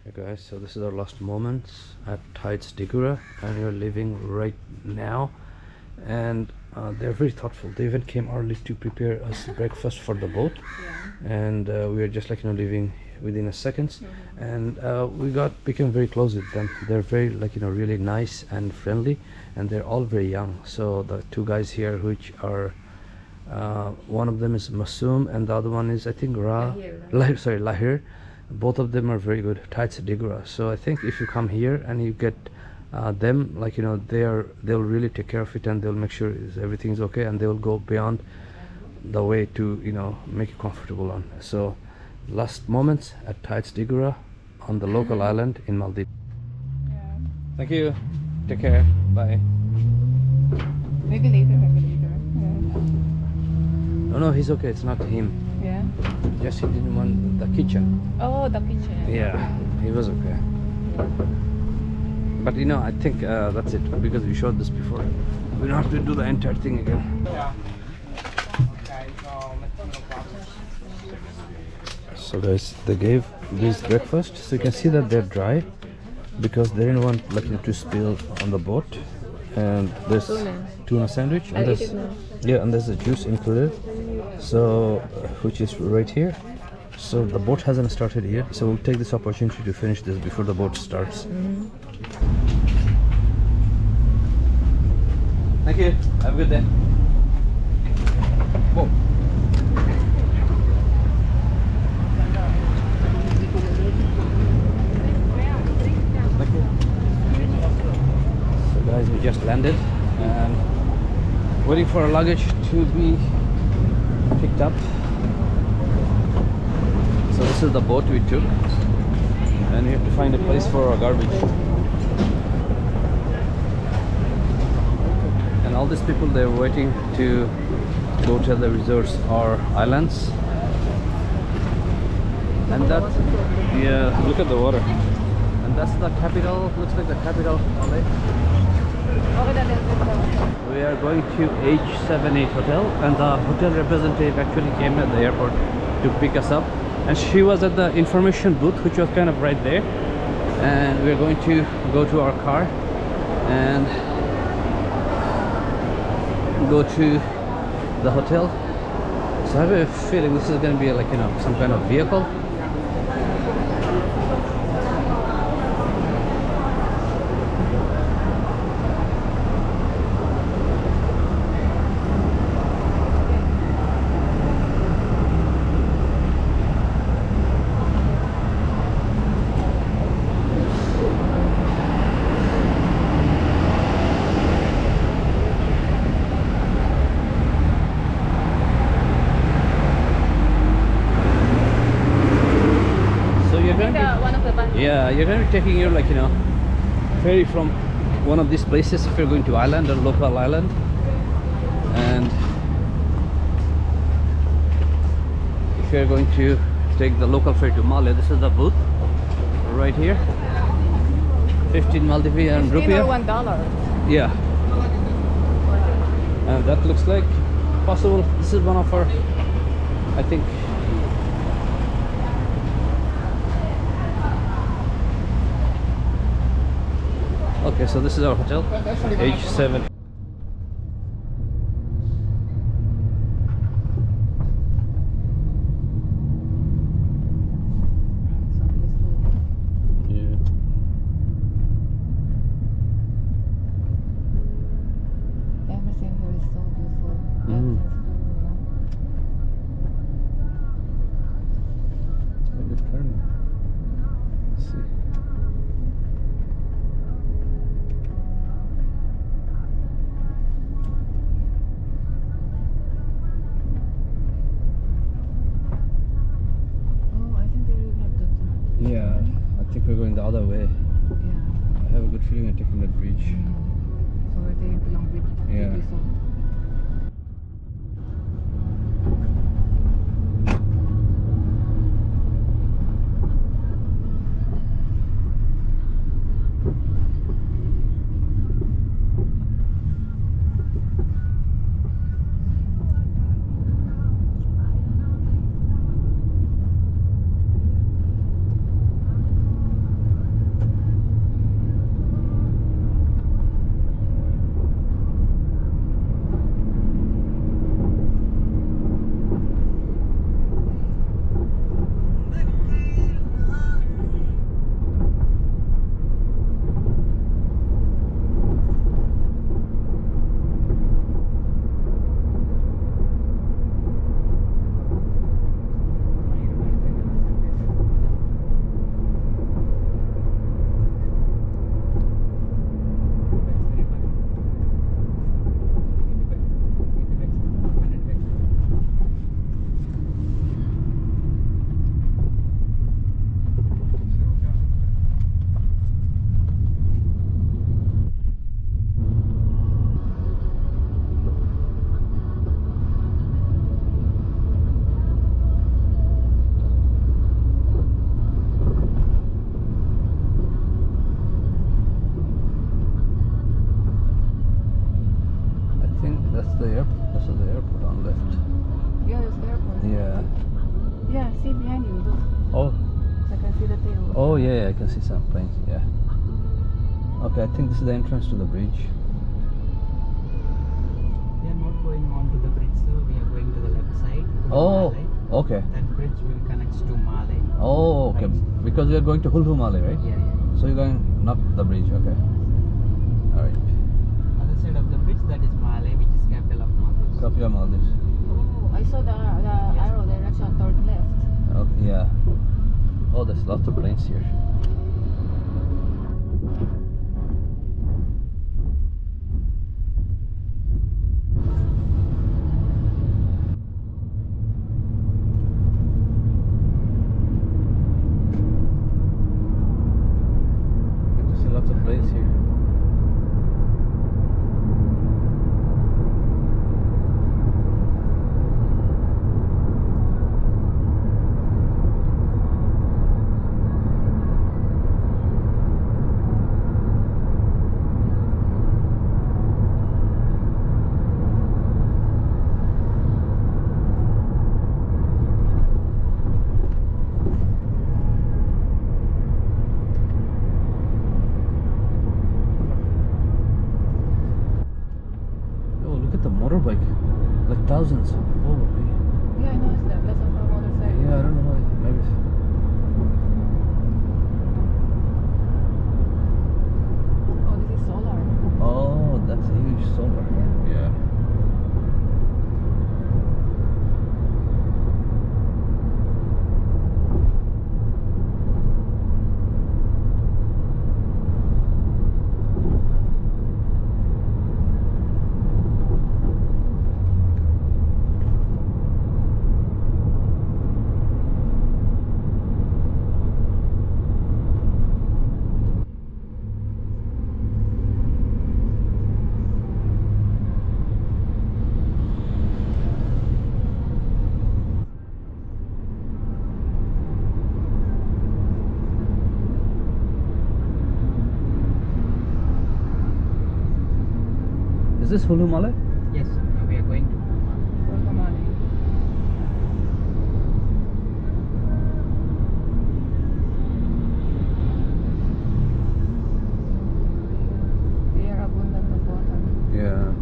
Hey guys, so this is our last moments at Dhigurah, and we're leaving right now. And they're very thoughtful. They even came early to prepare us breakfast for the boat. And we are just like leaving within a seconds. And we became very close with them. They're very really nice and friendly, and they're all very young. So the two guys here, which are one of them is Masoom and the other one is I think Lahir. Both of them are very good. Dhigurah. So I think if you come here and you get them, they'll really take care of it, and they'll make sure everything's okay, and they will go beyond the way to make you comfortable on. So last moments at Dhigurah on the local island in Maldives. Yeah. Thank you. Take care. Bye. Maybe later. Yeah. No, he's okay. It's not him. Yeah. Just he didn't want the kitchen. Oh, the kitchen. Yeah, he was okay. But I think that's it, because we showed this before. We don't have to do the entire thing again. So guys, they gave this breakfast, so you can see that they're dry because they didn't want to spill on the boat. And there's tuna sandwich, and there's a juice included, so which is right here. So the boat hasn't started yet, so we'll take this opportunity to finish this before the boat starts. Thank you. Have a good day. Whoa. Thank you. So guys, we just landed and waiting for our luggage to be picked up. So this is the boat we took, and we have to find a place for our garbage. And all these people, they're waiting to go to the resorts or islands. And that, yeah, look at the water. And that's the capital, looks like the capital, Malay. We are going to H78 Hotel, and the hotel representative actually came at the airport to pick us up. And she was at the information booth, which was kind of right there. And we're going to go to our car and go to the hotel. So I have a feeling this is going to be like some kind of vehicle. Yeah, you're going to be taking your ferry from one of these places if you're going to island or local island. And if you're going to take the local ferry to Male, this is the booth right here. 15 Maldivian rupiah. $1. Yeah. And that looks like possible. This is one of our, I think. Okay, so this is our hotel, H7. Yeah. Everything here is so beautiful. Good turn. Let's see. Yeah, I think we're going the other way. Yeah. I have a good feeling I'm taking that bridge. So we're taking the long bridge. Yeah. Oh yeah, I can see some planes. Yeah. Okay, I think this is the entrance to the bridge. We are not going on to the bridge, sir. We are going to the left side. Oh, Hulhumale. okay. That bridge will connect to Male. Oh, okay. Right. Because we are going to Hulhumale, right? Yeah, yeah. So you're going not the bridge. Okay. All right. Other side of the bridge, that is Male, which is capital of Maldives. Copy of Maldives. Oh, I saw the arrow direction toward left. Okay. Yeah. Oh, there's lots of planes here. You see lots of planes here. Oh, look at the motorbike. Like thousands. Holy. Yeah, I noticed that. Lots of motorcycles. Yeah, I don't know why. Maybe. Oh, this is solar. Oh, that's a huge solar. Yeah. Is this Hulhumale? Yes, now we are going to Hulhumale. Hulhumale. They are abundant of water. Yeah.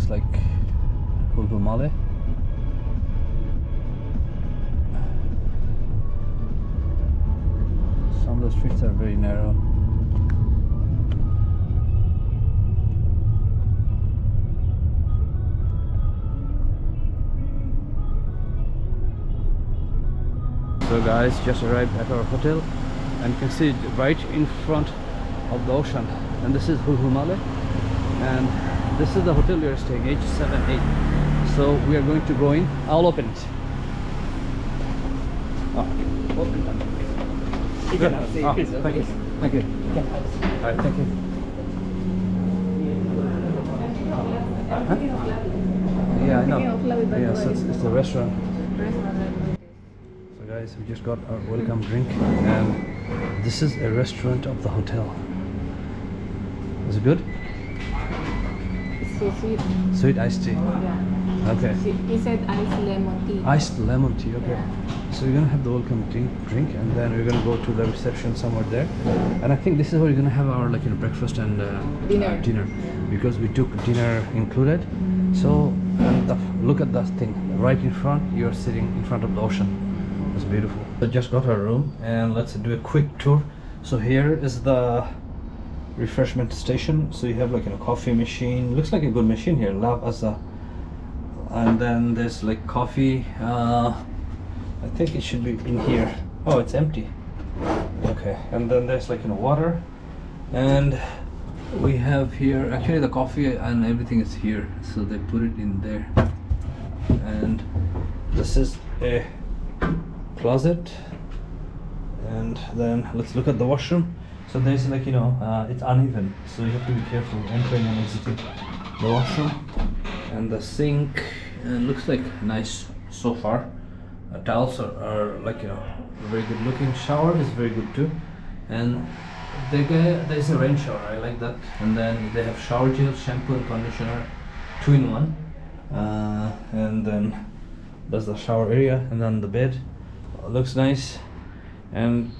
looks like Hulhumale. Some of the streets are very narrow. So guys, just arrived at our hotel and you can see it right in front of the ocean, and this is Hulhumale, and this is the hotel we are staying, H78. So we are going to go in. I'll open it. Open it. Good. Thank you. Thank you. Alright, thank you. Huh? Yeah, I know. Yeah, so it's a restaurant. So guys, we just got our welcome drink, and this is a restaurant of the hotel. Is it good? It's so sweet. Sweet iced tea. Yeah. Okay. He said iced lemon tea. Iced lemon tea, okay. Yeah. So we're gonna have the welcome drink, and then we're gonna go to the reception somewhere there. And I think this is where we're gonna have our breakfast and dinner, because we took dinner included. So look at that thing right in front. You're sitting in front of the ocean. It's beautiful. So just got our room, and let's do a quick tour. So here is the refreshment station. So you have a coffee machine. Looks like a good machine here. Love Asa. And then there's coffee. I think it should be in here. Oh, it's empty. Okay. And then there's water, and we have here actually the coffee and everything is here. So they put it in there. And this is a closet. And then let's look at the washroom. So there's it's uneven, so you have to be careful entering and exiting the washroom. And the sink looks nice so far. Towels are very good looking. Shower is very good too, and there's a rain shower. I like that. And then they have shower gel, shampoo and conditioner, 2-in-1. And then there's the shower area, and then the bed looks nice. And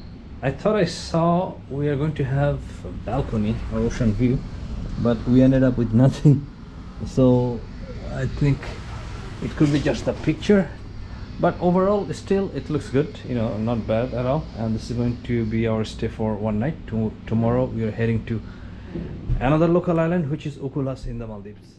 I thought I saw we are going to have a balcony or ocean view, but we ended up with nothing. So I think it could be just a picture, but overall still it looks good, not bad at all. And this is going to be our stay for one night. Tomorrow we are heading to another local island, which is Okulas in the Maldives.